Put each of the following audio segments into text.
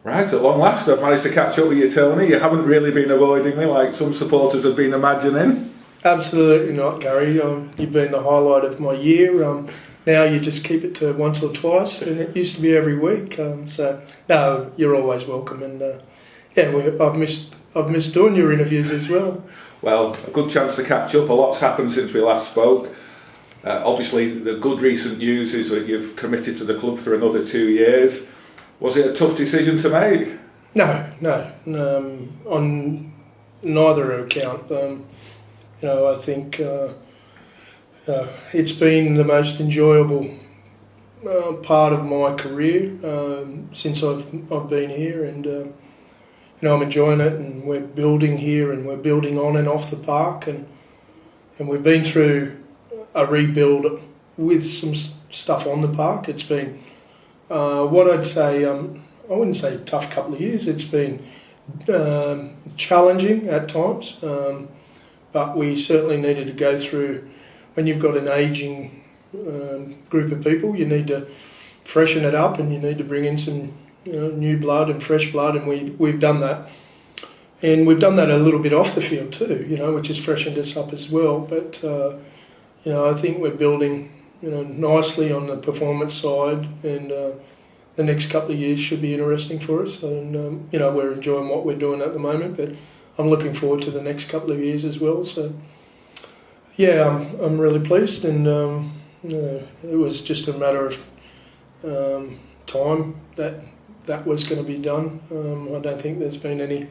Right, at long last I've managed to catch up with you, Tony. You haven't really been avoiding me like some supporters have been imagining. Absolutely not, Gary. You've been the highlight of my year. Now you just keep it to once or twice, and it used to be every week. So no, you're always welcome, and I've missed doing your interviews as well. Well, a good chance to catch up. A lot's happened since we last spoke. Obviously, the good recent news is that you've committed to the club for another 2 years. Was it a tough decision to make? No. On neither account. I think it's been the most enjoyable part of my career since I've been here, and I'm enjoying it. And we're building here, and we're building on and off the park, and we've been through a rebuild with some stuff on the park. It's been what I'd say. I wouldn't say a tough couple of years. It's been challenging at times, but we certainly needed to go through. When you've got an ageing group of people, you need to freshen it up, and you need to bring in some new blood and fresh blood, and we've done that. And we've done that a little bit off the field too, which has freshened us up as well. But I think we're building nicely on the performance side, and the next couple of years should be interesting for us. And we're enjoying what we're doing at the moment, but I'm looking forward to the next couple of years as well. So yeah, I'm really pleased, and it was just a matter of time that was going to be done. I don't think there's been any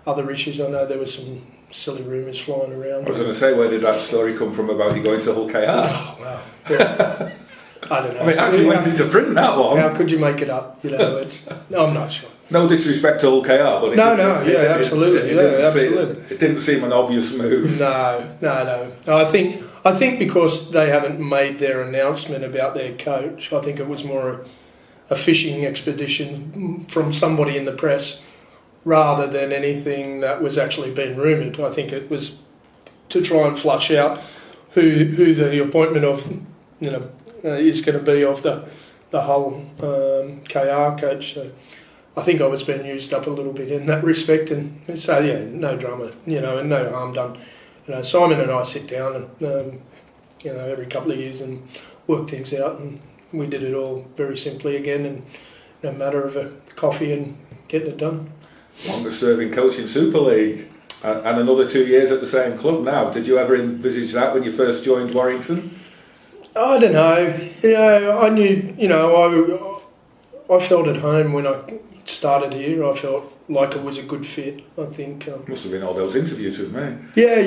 other issues. I know there were some silly rumours flying around. I was going to say, where did that story come from about you going to Hull KR? Oh, wow. Yeah. I don't know. I mean, actually went into print, that one. How could you make it up? I'm not sure. No disrespect to Hull KR, but absolutely. It didn't seem an obvious move. No. I think because they haven't made their announcement about their coach, I think it was more a fishing expedition from somebody in the press rather than anything that was actually being rumoured. I think it was to try and flush out who the appointment of is going to be of the Hull KR coach. So I think I was being used up a little bit in that respect, and so no drama, and no harm done. Simon and I sit down and every couple of years and work things out, and we did it all very simply again, and a matter of a coffee and getting it done. Longest serving coach in Super League, and another 2 years at the same club now. Did you ever envisage that when you first joined Warrington? I don't know. I knew, I felt at home when I started here. I felt like it was a good fit. I think must have been all those interviews with me. Yeah.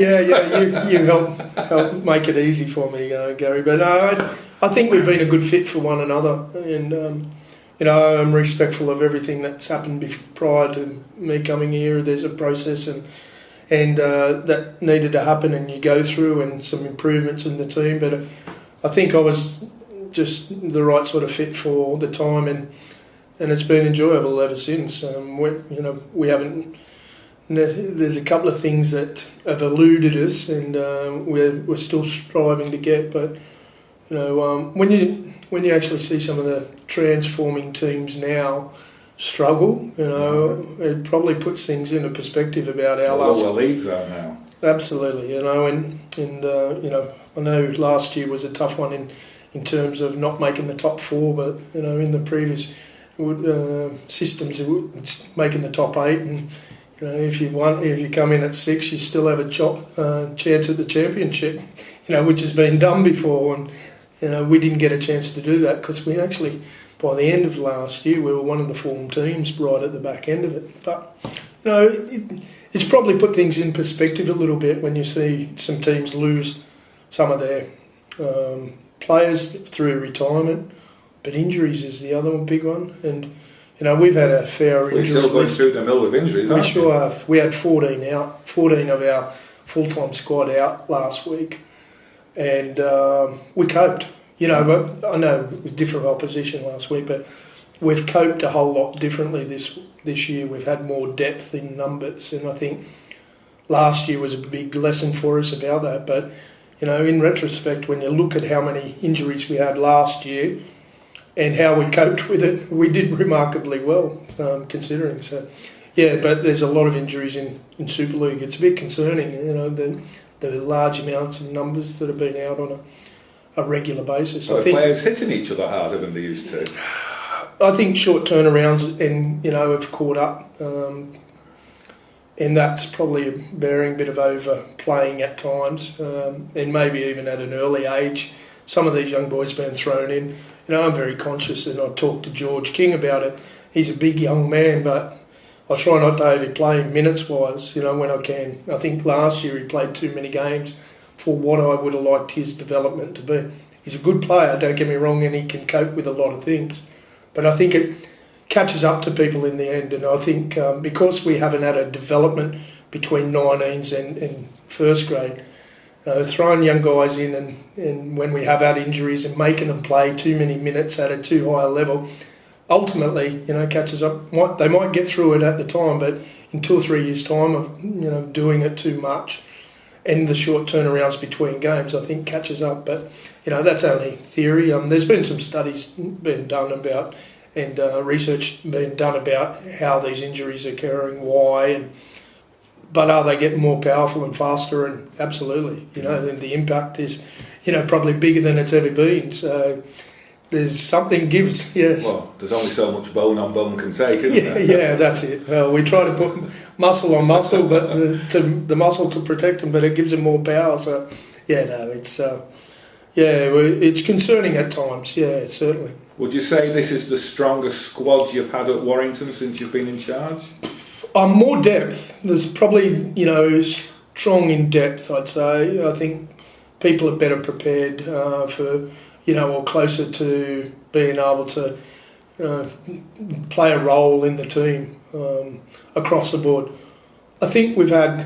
You helped make it easy for me, Gary. But I think we've been a good fit for one another, and I'm respectful of everything that's happened prior to me coming here. There's a process and that needed to happen, and you go through, and some improvements in the team. But I think I was just the right sort of fit for the time, and it's been enjoyable ever since. We haven't. There's a couple of things that have eluded us, and we're still striving to get. But when you actually see some of the transforming teams now struggle, it probably puts things into perspective about our last. Lower leagues are now. Absolutely, and I know last year was a tough one in terms of not making the top four, but in the previous systems it's making the top 8, and if you come in at 6, you still have a chance at the championship, which has been done before, and we didn't get a chance to do that because we actually, by the end of last year, we were one of the form teams right at the back end of it. But it's probably put things in perspective a little bit when you see some teams lose some of their players through retirement, but injuries is the other big one. And we've had a fair injury. We're still going through the mill with injuries, aren't we? We sure have. We had 14 out, 14 of our full-time squad out last week, and we coped. But I know with different opposition last week, but we've coped a whole lot differently this year. We've had more depth in numbers, and I think last year was a big lesson for us about that. But in retrospect, when you look at how many injuries we had last year, and how we coped with it, we did remarkably well, considering. So, yeah, but there's a lot of injuries in Super League. It's a bit concerning, the large amounts of numbers that have been out on a regular basis. So I think players hitting each other harder than they used to. I think short turnarounds have caught up, and that's probably bearing a bit of overplaying at times, and maybe even at an early age. Some of these young boys being thrown in. I'm very conscious, and I talked to George King about it. He's a big young man, but I try not to overplay him minutes-wise, when I can. I think last year he played too many games for what I would have liked his development to be. He's a good player, don't get me wrong, and he can cope with a lot of things. But I think it catches up to people in the end, and I think because we haven't had a development between 19s and first grade, throwing young guys in and when we have had injuries and making them play too many minutes at a too high a level, ultimately, catches up. They might get through it at the time, but in 2 or 3 years' time of doing it too much and the short turnarounds between games, I think catches up. But that's only theory. There's been some studies being done about and research being done about how these injuries are occurring, why, but are they getting more powerful and faster? And absolutely, then the impact is probably bigger than it's ever been. So there's something gives, yes. Well, there's only so much bone on bone can take, isn't there? Yeah, that's it. Well, we try to put muscle on muscle, but the muscle to protect them, but it gives them more power. So, it's concerning at times. Yeah, certainly. Would you say this is the strongest squad you've had at Warrington since you've been in charge? More depth. There's probably, strong in depth, I'd say. I think people are better prepared for, or closer to being able to play a role in the team across the board. I think we've had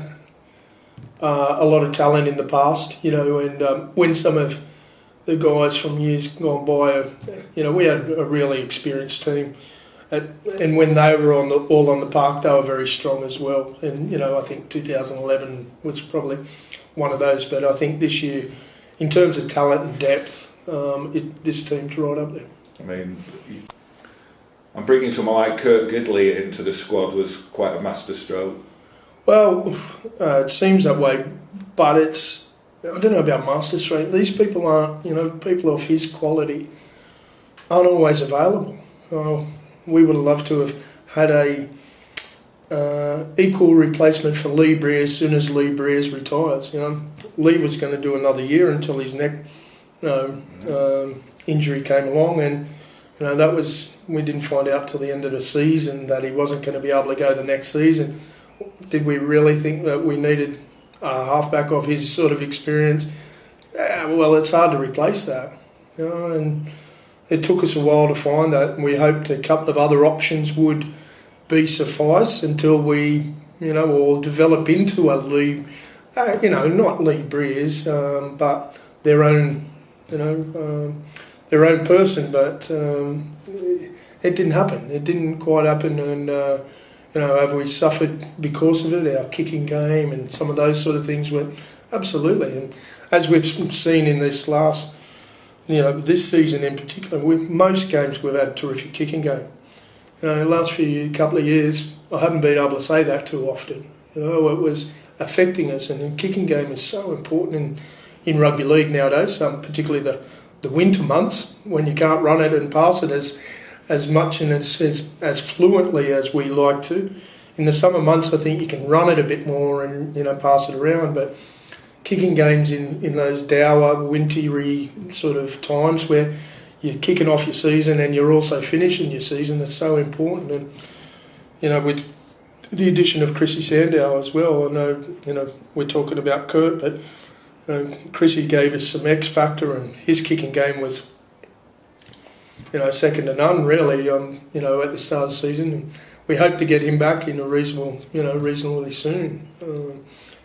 a lot of talent in the past, and when some of the guys from years gone by, we had a really experienced team. And when they were all on the park, they were very strong as well. And, I think 2011 was probably one of those. But I think this year, in terms of talent and depth, this team's right up there. I mean, I'm bringing someone like Kurt Gidley into the squad was quite a masterstroke. Well, it seems that way, but I don't know about masterstroke. These people aren't, people of his quality aren't always available. We would have loved to have had a equal replacement for Lee Breer as soon as Lee Breers retires. Lee was going to do another year until his neck injury came along, and we didn't find out till the end of the season that he wasn't going to be able to go the next season. Did we really think that we needed a halfback of his sort of experience? Well, it's hard to replace that, and it took us a while to find that, and we hoped a couple of other options would be suffice until we, or develop into a Lee, not Lee Breers, but their own, their own person. But it didn't happen. It didn't quite happen, and have we suffered because of it? Our kicking game and some of those sort of things were absolutely. And as we've seen in this last, this season in particular, most games we've had a terrific kicking game. The last couple of years, I haven't been able to say that too often. It was affecting us, and the kicking game is so important in rugby league nowadays, particularly the winter months when you can't run it and pass it as much and as fluently as we like to. In the summer months, I think you can run it a bit more and pass it around, but kicking games in those dour, wintry sort of times where you're kicking off your season and you're also finishing your season is so important. And with the addition of Chrissy Sandow as well, I know we're talking about Kurt, but Chrissy gave us some X factor, and his kicking game was second to none really. At the start of the season, and we hope to get him back in a reasonably soon.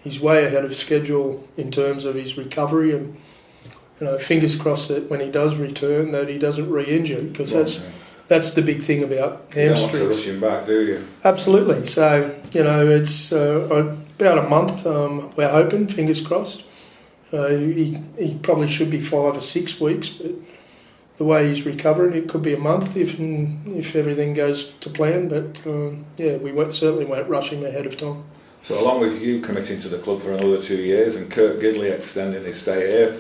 He's way ahead of schedule in terms of his recovery, and fingers crossed that when he does return that he doesn't re-injure, because that's the big thing about hamstrings. You don't want to rush him back, do you? Absolutely. So it's about a month. We're hoping, fingers crossed. He probably should be 5 or 6 weeks, but the way he's recovering. It could be a month if everything goes to plan, but we certainly won't rush him ahead of time. So along with you committing to the club for another 2 years and Kurt Gidley extending his stay here,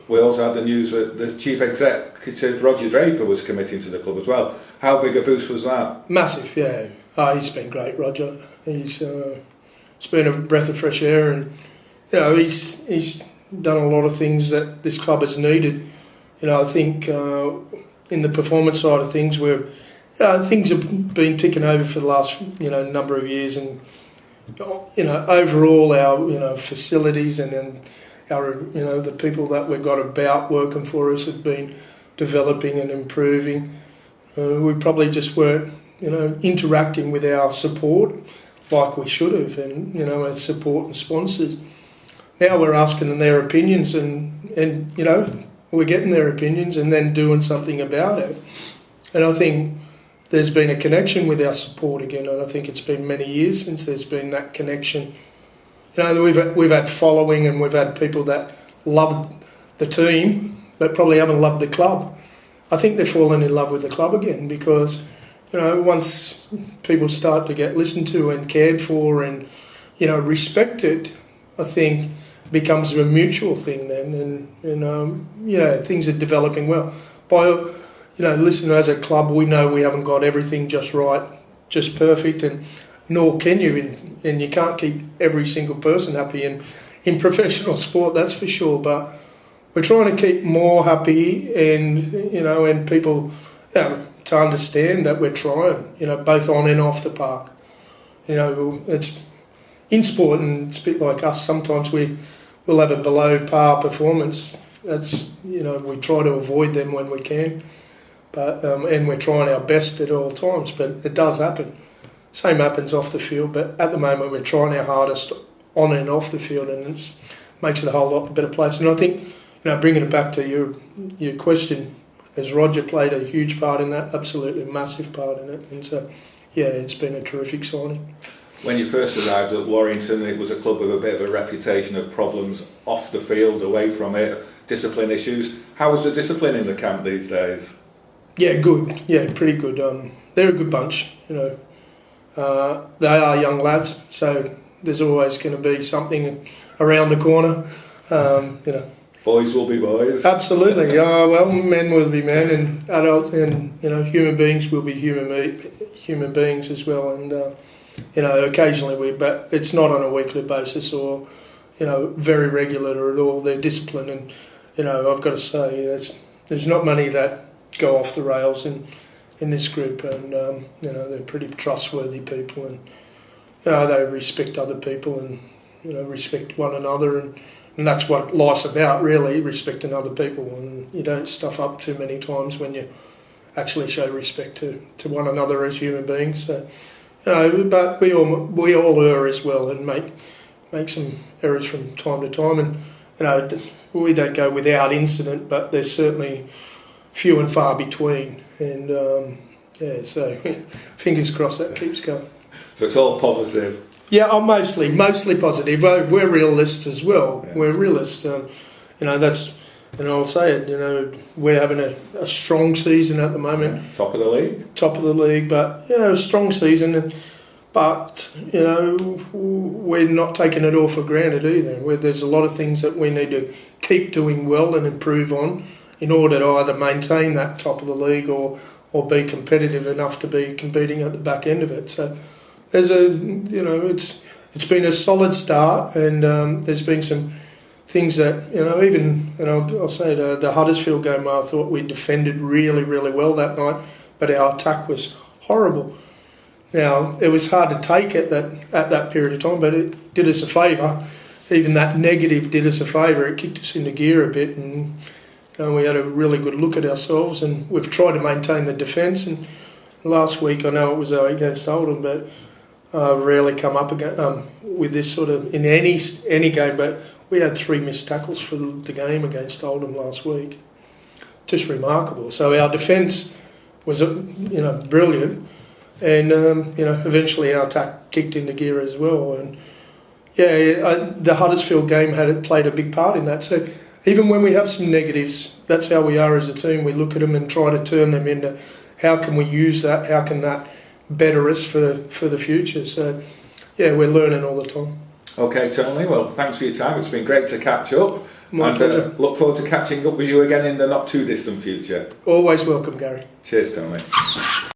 we also had the news that the chief executive Roger Draper was committing to the club as well. How big a boost was that? Massive, yeah. He's been great, Roger. It's been a breath of fresh air, and he's done a lot of things that this club has needed. I think in the performance side of things, things have been ticking over for the last number of years, and overall our facilities and then our the people that we've got about working for us have been developing and improving. We probably just weren't interacting with our support like we should have, and our support and sponsors. Now we're asking them their opinions, and we're getting their opinions and then doing something about it. And I think there's been a connection with our support again, and I think it's been many years since there's been that connection. We've had following, and we've had people that love the team but probably haven't loved the club. I think they're falling in love with the club again, because once people start to get listened to and cared for and respected, I think it becomes a mutual thing then, and things are developing well. By listen, as a club, we know we haven't got everything just right, just perfect, and nor can you, and you can't keep every single person happy in professional sport, that's for sure. But we're trying to keep more happy, and people to understand that we're trying, both on and off the park. It's in sport, and it's a bit like us. Sometimes we'll have a below par performance. That's we try to avoid them when we can, but and we're trying our best at all times. But it does happen. Same happens off the field, but at the moment we're trying our hardest on and off the field, and it makes it a whole lot better place. And I think bringing it back to your question, has Roger played a huge part in that? Absolutely massive part in it, and so it's been a terrific signing. When you first arrived at Warrington, it was a club with a bit of a reputation of problems off the field, away from it, discipline issues. How was the discipline in the camp these days? Yeah, good. Yeah, pretty good. They're a good bunch. They are young lads, so there's always going to be something around the corner. Boys will be boys. Absolutely. Men will be men, and adults, and human beings will be human beings as well. And occasionally but it's not on a weekly basis or very regular at all. They're disciplined, and I've got to say there's not many that go off the rails in this group, and they're pretty trustworthy people, and they respect other people, and respect one another, and that's what life's about, really, respecting other people. And you don't stuff up too many times when you actually show respect to one another as human beings. So, but we all err as well, and make some errors from time to time, and we don't go without incident, but there's certainly few and far between, and so fingers crossed that keeps going. So it's all positive. Yeah, I'm mostly positive. We're realists as well. Yeah. We're realists. I'll say it. We're having a strong season at the moment. Yeah. Top of the league, but a strong season. But we're not taking it all for granted either. There's a lot of things that we need to keep doing well and improve on in order to either maintain that top of the league or be competitive enough to be competing at the back end of it. So there's it's been a solid start, and there's been some things that I'll say the Huddersfield game, I thought we defended really, really well that night, but our attack was horrible. Now, it was hard to take at that period of time, but it did us a favour. Even that negative did us a favour. It kicked us into gear a bit, and we had a really good look at ourselves, and we've tried to maintain the defence. And last week, I know it was against Oldham, but rarely come up with this sort of in any game. But we had 3 missed tackles for the game against Oldham last week. Just remarkable. So our defence was brilliant, and eventually our attack kicked into gear as well. And the Huddersfield game played a big part in that. So even when we have some negatives, that's how we are as a team. We look at them and try to turn them into how can we use that, how can that better us for the future. So yeah, we're learning all the time. Okay, Tony, well, thanks for your time. It's been great to catch up. My pleasure. Look forward to catching up with you again in the not too distant future. Always welcome, Gary. Cheers, Tony.